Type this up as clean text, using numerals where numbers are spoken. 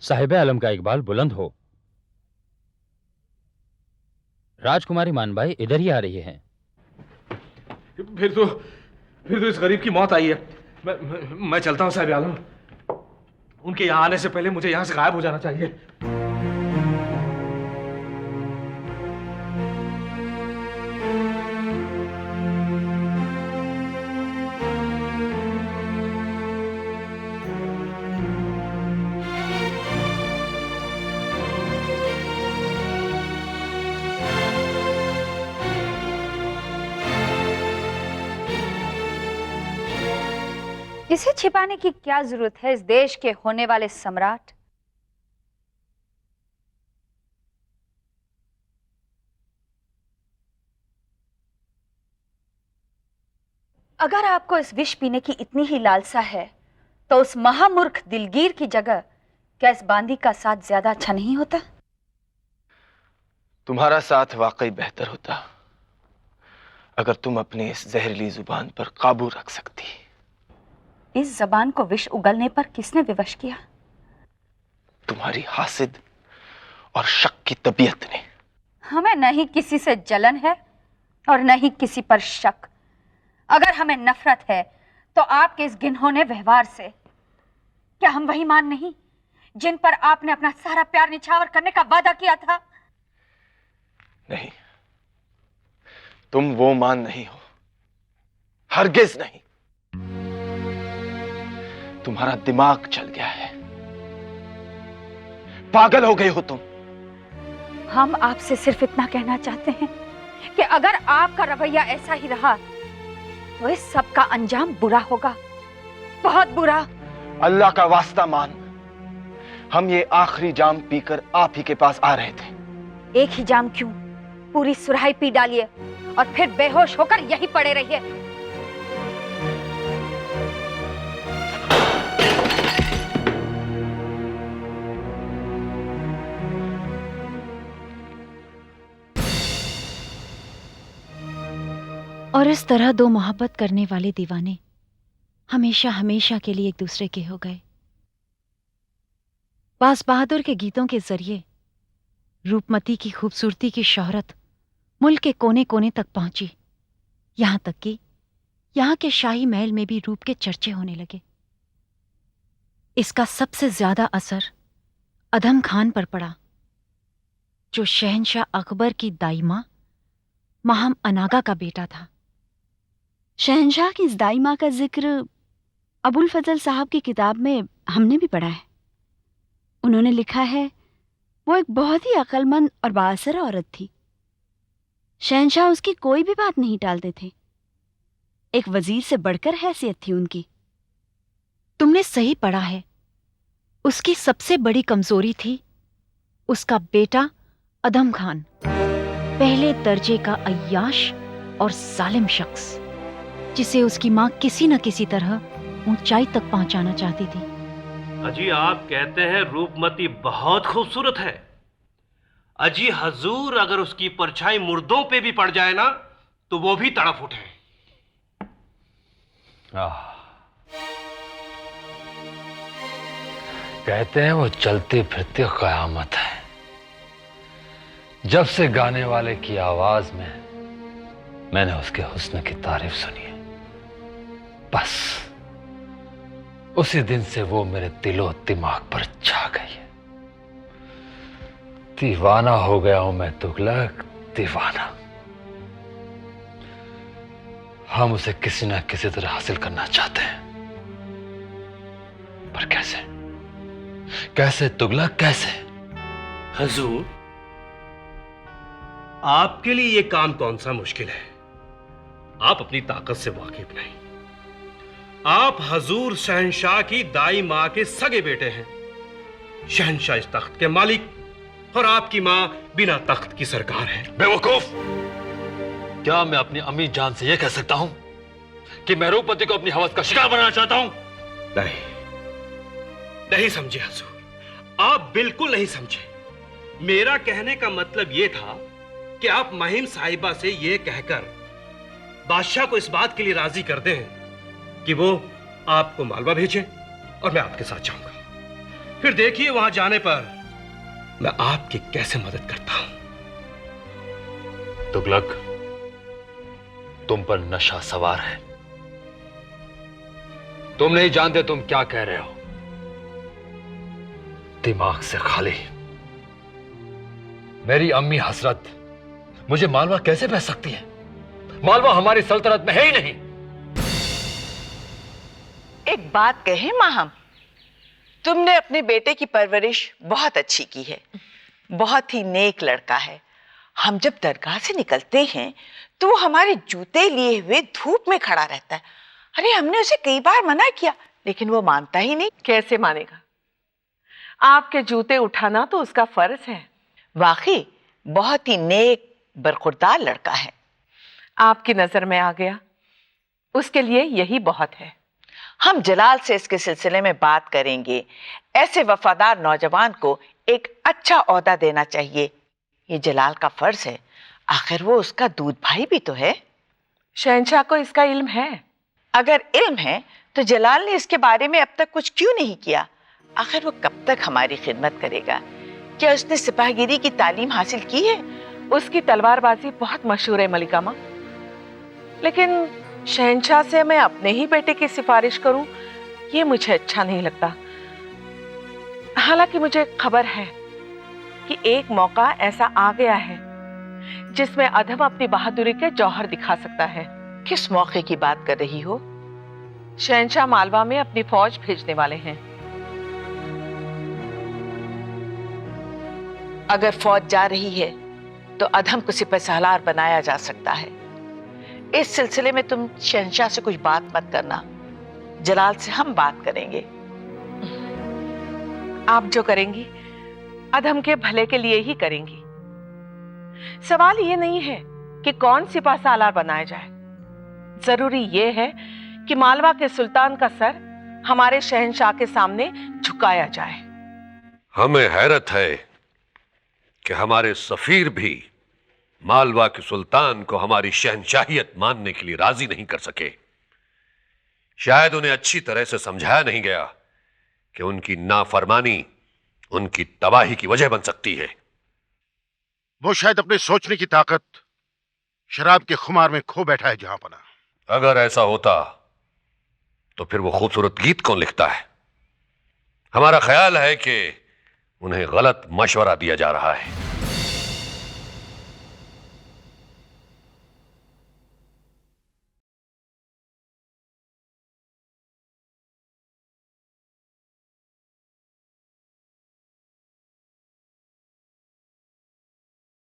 साहिबे आलम का इकबाल बुलंद हो। राजकुमारी मानबाई इधर ही आ रही हैं। फिर तो इस गरीब की मौत आई है। मैं चलता हूँ साहिब आलम। उनके यहाँ आने से पहले मुझे यहाँ से गायब हो जाना चाहिए। इसे छिपाने की क्या जरूरत है इस देश के होने वाले सम्राट? अगर आपको इस विष पीने की इतनी ही लालसा है तो उस महामूर्ख दिलगीर की जगह क्या इस बांदी का साथ ज्यादा अच्छा नहीं होता? तुम्हारा साथ वाकई बेहतर होता अगर तुम अपनी इस जहरीली जुबान पर काबू रख सकती। इस जबान को विष उगलने पर किसने विवश किया? तुम्हारी हासिद और शक की तबीयत ने। हमें न ही किसी से जलन है और न ही किसी पर शक। अगर हमें नफरत है तो आपके इस घिनौने व्यवहार से। क्या हम वही मान नहीं जिन पर आपने अपना सारा प्यार निछावर करने का वादा किया था? नहीं, तुम वो मान नहीं हो, हरगिज नहीं। तुम्हारा दिमाग चल गया है, पागल हो गए हो तुम। हम आपसे सिर्फ इतना कहना चाहते हैं कि अगर आपका रवैया ऐसा ही रहा तो इस सब का अंजाम बुरा होगा, बहुत बुरा। अल्लाह का वास्ता मान, हम ये आखिरी जाम पीकर आप ही के पास आ रहे थे। एक ही जाम क्यों, पूरी सुराही पी डालिए और फिर बेहोश होकर यहीं पड़े रहिए। और इस तरह दो मोहब्बत करने वाले दीवाने हमेशा हमेशा के लिए एक दूसरे के हो गए। बास बहादुर के गीतों के जरिए रूपमती की खूबसूरती की शोहरत मुल्क के कोने कोने तक पहुंची, यहां तक कि यहां के शाही महल में भी रूप के चर्चे होने लगे। इसका सबसे ज्यादा असर अधम खान पर पड़ा, जो शहंशाह अकबर की दाई मां महम अनागा का बेटा था। शहंशाह की इस दाई मां का जिक्र अबुल फजल साहब की किताब में हमने भी पढ़ा है। उन्होंने लिखा है वो एक बहुत ही अक्लमंद और बाअसर औरत थी। शहंशाह उसकी कोई भी बात नहीं टालते थे। एक वजीर से बढ़कर हैसियत थी उनकी। तुमने सही पढ़ा है। उसकी सबसे बड़ी कमजोरी थी उसका बेटा अदम खान, पहले दर्जे का अय्याश और जालिम शख्स, जिसे उसकी मां किसी न किसी तरह ऊंचाई तक पहुंचाना चाहती थी। अजी आप कहते हैं रूपमती बहुत खूबसूरत है। अजी हजूर अगर उसकी परछाई मुर्दों पे भी पड़ जाए ना तो वो भी तड़प उठे। कहते हैं वो चलती फिरती कयामत है। जब से गाने वाले की आवाज में मैंने उसके हुस्न की तारीफ सुनी है, बस उसी दिन से वो मेरे दिलो दिमाग पर छा गई है। दीवाना हो गया हूं मैं तुगलक, दीवाना। हम उसे किसी ना किसी तरह हासिल करना चाहते हैं, पर कैसे? कैसे तुगलक, कैसे? हजूर आपके लिए यह काम कौन सा मुश्किल है? आप अपनी ताकत से वाकिफ नहीं। आप हजूर शहंशाह की दाई मां के सगे बेटे हैं। शहंशाह इस तख्त के मालिक और आपकी मां बिना तख्त की सरकार है। बेवकूफ! क्या मैं अपनी अम्मी जान से यह कह सकता हूं कि मैं रूपमती को अपनी हवस का शिकार बनाना चाहता हूं? नहीं समझे हजूर, आप बिल्कुल नहीं समझे। मेरा कहने का मतलब यह था कि आप महिम साहिबा से यह कहकर बादशाह को इस बात के लिए राजी कर दें कि वो आपको मालवा भेजें और मैं आपके साथ जाऊंगा। फिर देखिए वहां जाने पर मैं आपकी कैसे मदद करता हूं। तुगलक, तुम पर नशा सवार है। तुम नहीं जानते तुम क्या कह रहे हो। दिमाग से खाली। मेरी अम्मी हसरत मुझे मालवा कैसे भेज सकती है? मालवा हमारी सल्तनत में है ही नहीं। एक बात कहें माहम, तुमने अपने बेटे की परवरिश बहुत अच्छी की है। बहुत ही नेक लड़का है। हम जब दरगाह से निकलते हैं तो वो हमारे जूते लिए हुए धूप में खड़ा रहता है। अरे हमने उसे कई बार मना किया लेकिन वो मानता ही नहीं। कैसे मानेगा? आपके जूते उठाना तो उसका फर्ज है। वाकई बहुत ही नेक बरखुरदार लड़का है। आपकी नजर में आ गया, उसके लिए यही बहुत है। हम जलाल से इसके सिलसिले में बात करेंगे। ऐसे वफादार नौजवान को एक अच्छा ओहदा देना चाहिए, ये जलाल का फर्ज है। आखिर वो उसका दूध भाई भी तो है। शहंशाह को इसका इल्म है। अगर इल्म है तो जलाल ने इसके बारे में अब तक कुछ क्यों नहीं किया? आखिर वो कब तक हमारी खिदमत करेगा? क्या उसने सिपाहीगिरी की तालीम हासिल की है? उसकी तलवारबाजी बहुत मशहूर है मलिका मां, लेकिन शहंशाह से मैं अपने ही बेटे की सिफारिश करूं, ये मुझे अच्छा नहीं लगता। हालांकि मुझे खबर है कि एक मौका ऐसा आ गया है जिसमें अधम अपनी बहादुरी के जौहर दिखा सकता है। किस मौके की बात कर रही हो? शहंशाह मालवा में अपनी फौज भेजने वाले हैं। अगर फौज जा रही है तो अधम को सिपहसालार बनाया जा सकता है। इस सिलसिले में तुम शहंशाह से कुछ बात मत करना। जलाल से हम बात करेंगे। आप जो करेंगी अधम के भले के लिए ही करेंगी। सवाल ये नहीं है कि कौन सिपहसालार बनाया जाए, जरूरी ये है कि मालवा के सुल्तान का सर हमारे शहंशाह के सामने झुकाया जाए। हमें हैरत है कि हमारे सफीर भी मालवा के सुल्तान को हमारी शहंशाहियत मानने के लिए राजी नहीं कर सके। शायद उन्हें अच्छी तरह से समझाया नहीं गया कि उनकी नाफरमानी उनकी तबाही की वजह बन सकती है। वो शायद अपने सोचने की ताकत शराब के खुमार में खो बैठा है जहां पना। अगर ऐसा होता तो फिर वो खूबसूरत गीत कौन लिखता है? हमारा ख्याल है कि उन्हें गलत मशवरा दिया जा रहा है।